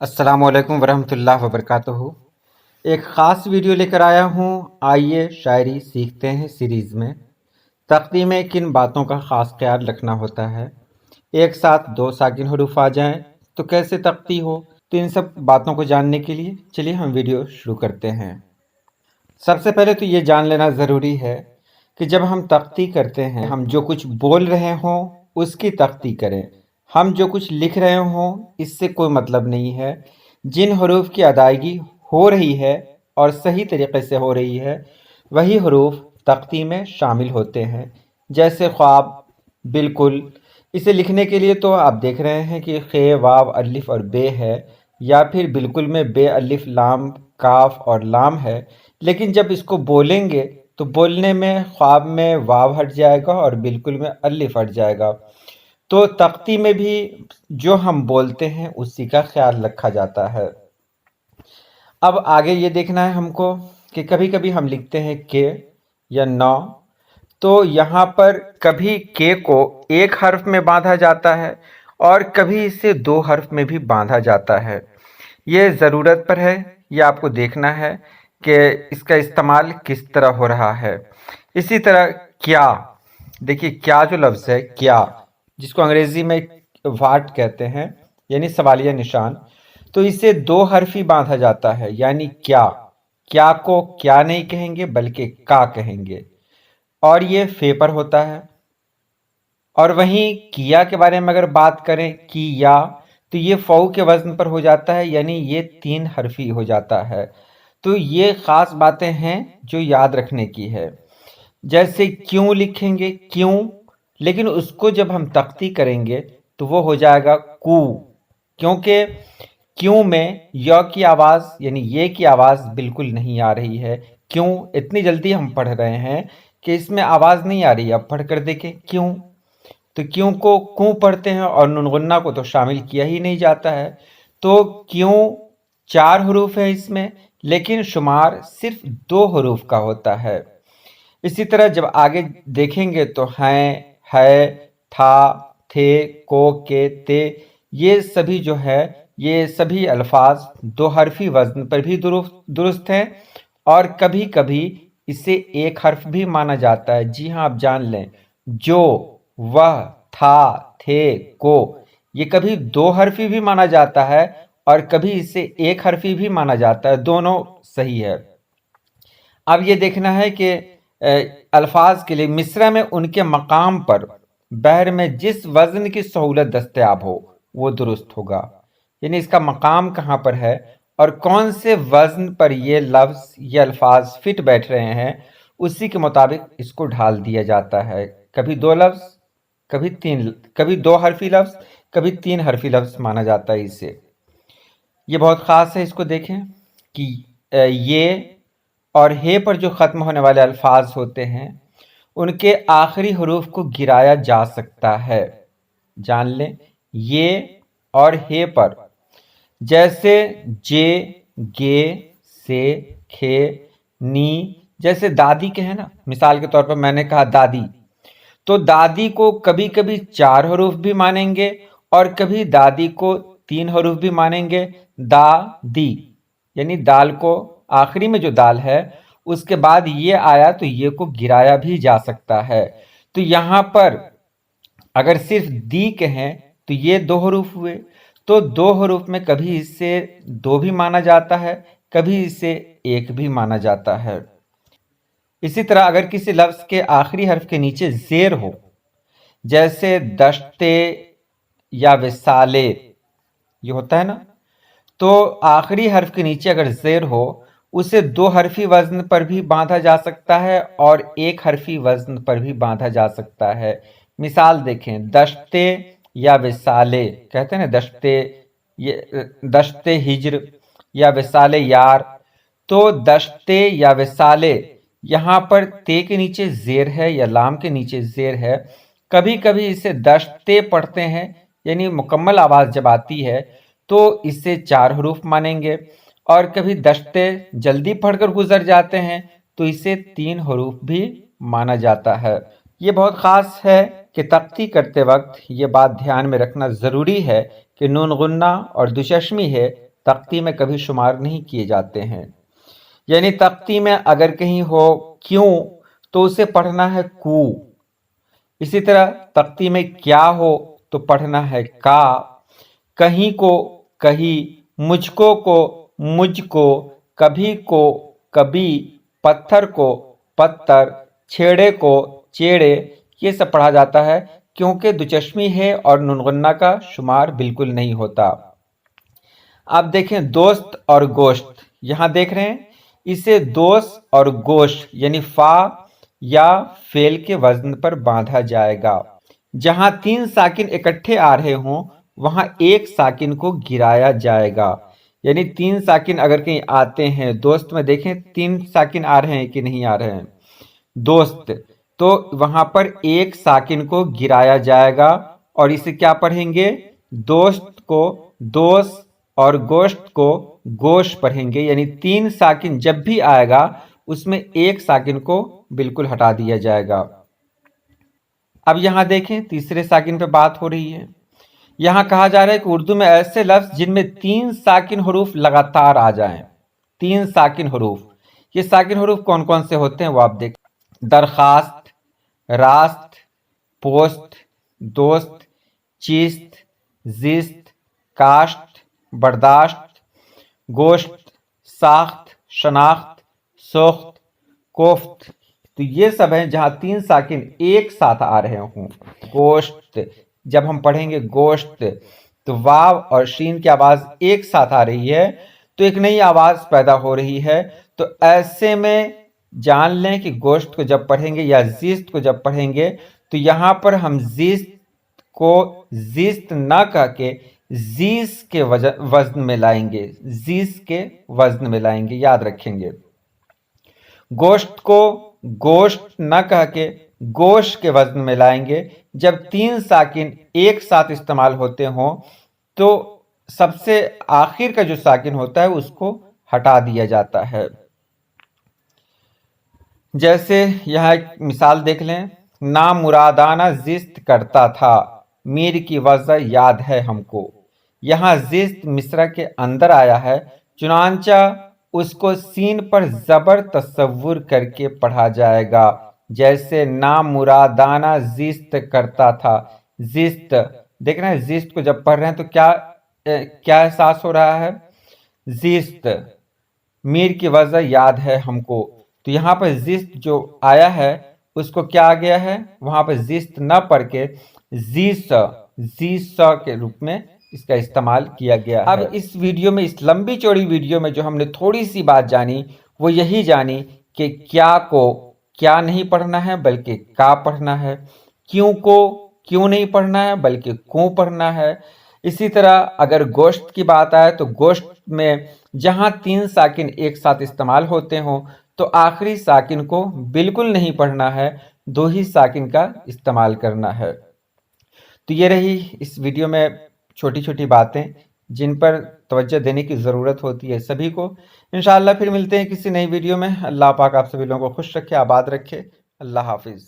अस्सलाम वालेकुम वरहमतुल्लाह वबरकातुहू। एक ख़ास वीडियो लेकर आया हूँ। आइए शायरी सीखते हैं सीरीज़ में। तख्ती में किन बातों का ख़ास ख्याल रखना होता है। एक साथ दो साकिन हरूफ आ जाएं तो कैसे तख्ती हो। तो इन सब बातों को जानने के लिए चलिए हम वीडियो शुरू करते हैं। सबसे पहले तो ये जान लेना ज़रूरी है कि जब हम तख्ती करते हैं, हम जो कुछ बोल रहे हों उसकी तख्ती करें। हम जो कुछ लिख रहे हों इससे कोई मतलब नहीं है। जिन हरूफ की अदायगी हो रही है और सही तरीके से हो रही है, वही हरूफ तख्ती में शामिल होते हैं। जैसे ख्वाब, बिल्कुल। इसे लिखने के लिए तो आप देख रहे हैं कि खे, वाव, अलिफ और बे है, या फिर बिल्कुल में बे, अलिफ, लाम, काफ और लाम है। लेकिन जब इसको बोलेंगे तो बोलने में ख्वाब में वाव हट जाएगा और बिल्कुल में अलिफ हट जाएगा। तो तख्ती में भी जो हम बोलते हैं उसी का ख्याल रखा जाता है। अब आगे ये देखना है हमको कि कभी कभी हम लिखते हैं के या नौ, तो यहाँ पर कभी के को एक हर्फ में बांधा जाता है और कभी इसे दो हर्फ में भी बांधा जाता है। ये ज़रूरत पर है, ये आपको देखना है कि इसका इस्तेमाल किस तरह हो रहा है। इसी तरह क्या, देखिए क्या जो लफ्ज़ है क्या, जिसको अंग्रेज़ी में वाट कहते हैं, यानी सवालिया निशान, तो इसे दो हर्फी बांधा जाता है, यानी क्या। क्या को क्या नहीं कहेंगे बल्कि का कहेंगे, और ये फे पर होता है। और वहीं किया के बारे में अगर बात करें किया, तो ये फ़ऊ के वज़न पर हो जाता है, यानी ये तीन हर्फी हो जाता है। तो ये ख़ास बातें हैं जो याद रखने की है। जैसे क्यों लिखेंगे क्यों, लेकिन उसको जब हम तख्ती करेंगे तो वो हो जाएगा कू, क्योंकि क्यों में य की आवाज़ यानी ये की आवाज़ बिल्कुल नहीं आ रही है। क्यों, इतनी जल्दी हम पढ़ रहे हैं कि इसमें आवाज़ नहीं आ रही है। अब पढ़ कर देखें क्यों, तो क्यों को कूं पढ़ते हैं और नुन गुन्ना को तो शामिल किया ही नहीं जाता है। तो क्यों चार हरूफ है इसमें, लेकिन शुमार सिर्फ दो हरूफ का होता है। इसी तरह जब आगे देखेंगे तो हैं, है, था, थे, को, के, ते, ये सभी जो है ये सभी अल्फाज दो हरफी वज़न पर भी दुरुस्त हैं, और कभी कभी इसे एक हर्फ भी माना जाता है। जी हाँ, आप जान लें, जो, वह, था, थे, को, ये कभी दो हरफी भी माना जाता है और कभी इसे एक हरफी भी माना जाता है। दोनों सही है। अब ये देखना है कि अल्फाज के लिए मिसरा में उनके मकाम पर बहर में जिस वज़न की सहूलत दस्तयाब हो वो दुरुस्त होगा। यानी इसका मकाम कहाँ पर है और कौन से वज़न पर ये लफ्ज़ ये अल्फाज फिट बैठ रहे हैं, उसी के मुताबिक इसको ढाल दिया जाता है। कभी दो लफ्ज़, कभी तीन, कभी दो हरफी लफ्ज़, कभी तीन हरफी लफ्ज़ माना जाता है इसे। ये बहुत ख़ास है, इसको देखें कि ये और हे पर जो ख़त्म होने वाले अल्फाज होते हैं उनके आखिरी हरूफ को गिराया जा सकता है। जान लें, ये और हे पर, जैसे जे, गे, से, खे, नी, जैसे दादी के हैं ना, मिसाल के तौर पर मैंने कहा दादी, तो दादी को कभी कभी चार हरूफ भी मानेंगे और कभी दादी को तीन हरूफ भी मानेंगे। दा, दी, यानी दाल को आखिरी में जो दाल है उसके बाद ये आया तो ये को गिराया भी जा सकता है। तो यहाँ पर अगर सिर्फ दी कहें तो ये दो हरूफ हुए, तो दो हरूफ में कभी इसे दो भी माना जाता है, कभी इसे एक भी माना जाता है। इसी तरह अगर किसी लफ्ज़ के आखिरी हर्फ के नीचे ज़ेर हो, जैसे दश्ते या विसाले, ये होता है ना, तो आखिरी हर्फ के नीचे अगर ज़ेर हो उसे दो हरफी वज़न पर भी बांधा जा सकता है और एक हरफी वज़न पर भी बांधा जा सकता है। मिसाल देखें, दश्ते या विसाले, कहते हैं ना दश्ते, ये दश्ते हिज्र या विसाले यार, तो दश्ते या विसाले, यहाँ पर ते के नीचे ज़ेर है या लाम के नीचे ज़ेर है। कभी कभी इसे दश्ते पढ़ते हैं, यानी मुकम्मल आवाज़ जब आती है तो इसे चार हरूफ मानेंगे, और कभी दश्ते जल्दी पढ़कर गुजर जाते हैं तो इसे तीन हरूफ भी माना जाता है। ये बहुत ख़ास है कि तख्ती करते वक्त ये बात ध्यान में रखना ज़रूरी है कि नून गुन्ना और दुशशमी है तख्ती में कभी शुमार नहीं किए जाते हैं। यानी तख्ती में अगर कहीं हो क्यों तो उसे पढ़ना है कू। इसी तरह तख्ती में क्या हो तो पढ़ना है का। कहीं को कहीं, मुझको को मुझको, कभी को कभी, पत्थर को पत्थर, छेड़े को चेड़े, ये सब पढ़ा जाता है क्योंकि दुचश्मी है और नुनगुन्ना का शुमार बिल्कुल नहीं होता। अब देखें दोस्त और गोश्त, यहाँ देख रहे हैं इसे दोस्त और गोश्त यानी फा या फेल के वजन पर बांधा जाएगा। जहां 3 साकिन इकट्ठे आ रहे हों वहां एक साकिन को गिराया जाएगा। यानी 3 साकिन अगर कहीं आते हैं, दोस्त में देखें 3 साकिन आ रहे हैं कि नहीं आ रहे हैं, दोस्त, तो वहां पर एक साकिन को गिराया जाएगा और इसे क्या पढ़ेंगे, दोस्त को दोस्त और गोश्त को गोश्त पढ़ेंगे। यानी 3 साकिन जब भी आएगा उसमें एक साकिन को बिल्कुल हटा दिया जाएगा। अब यहां देखें तीसरे साकिन पे बात हो रही है। यहां कहा जा रहा है कि उर्दू में ऐसे लफ्ज जिनमें 3 साकिन हरूफ लगातार आ जाएं। 3 साकिन हरूफ, ये साकिन हरूफ कौन कौन से होते हैं वो आप देखें। दरखास्त, रास्त, पोस्ट, दोस्त, चीस्त, जिस्त, काश्त, बर्दाश्त, गोश्त, साख्त, शनाख्त, सोख्त, कोफ्त। तो ये सब हैं जहां 3 साकिन एक साथ आ रहे हों। गोश्त, जब हम पढ़ेंगे गोश्त तो वाव और शीन की आवाज एक साथ आ रही है तो एक नई आवाज पैदा हो रही है। तो ऐसे में जान लें कि गोश्त को जब पढ़ेंगे या जिस्त को जब पढ़ेंगे तो यहां पर हम जिस्त को जिस्त ना कह के जीस के वजन में लाएंगे, जीस के वजन में लाएंगे, याद रखेंगे। गोश्त को गोश्त न कह के गोश्त के वजन में लाएंगे। जब 3 साकिन एक साथ इस्तेमाल होते हों तो सबसे आखिर का जो साकिन होता है उसको हटा दिया जाता है। जैसे यहां एक मिसाल देख लें, ना मुरादाना जिस्त करता था, मीर की वजह याद है हमको। यहां जिस्त मिस्रा के अंदर आया है, चुनांचा उसको सीन पर जबर तस्वुर करके पढ़ा जाएगा। जैसे ना मुरादाना जिस्त करता था, जिस्त देख रहे हैं, जिस्त को जब पढ़ रहे हैं तो क्या एहसास हो रहा है, जिस्त, मीर की वजह याद है हमको। तो यहाँ पर जिस्त जो आया है उसको क्या आ गया है, वहां पर जिस्त न पढ़ के जीस के रूप में इसका इस्तेमाल किया गया है। अब इस वीडियो में, इस लंबी चौड़ी वीडियो में जो हमने थोड़ी सी बात जानी वो यही जानी कि क्या को क्या नहीं पढ़ना है बल्कि का पढ़ना है, क्यों को क्यों नहीं पढ़ना है बल्कि को पढ़ना है। इसी तरह अगर गोश्त की बात आए तो गोश्त में जहां 3 साकिन एक साथ इस्तेमाल होते हों तो आखिरी साकिन को बिल्कुल नहीं पढ़ना है, 2 ही साकिन का इस्तेमाल करना है। तो ये रही इस वीडियो में छोटी छोटी बातें जिन पर तवज्जो देने की ज़रूरत होती है सभी को। इंशाअल्लाह फिर मिलते हैं किसी नई वीडियो में। अल्लाह पाक आप सभी लोगों को खुश रखे, आबाद रखे। अल्लाह हाफिज़।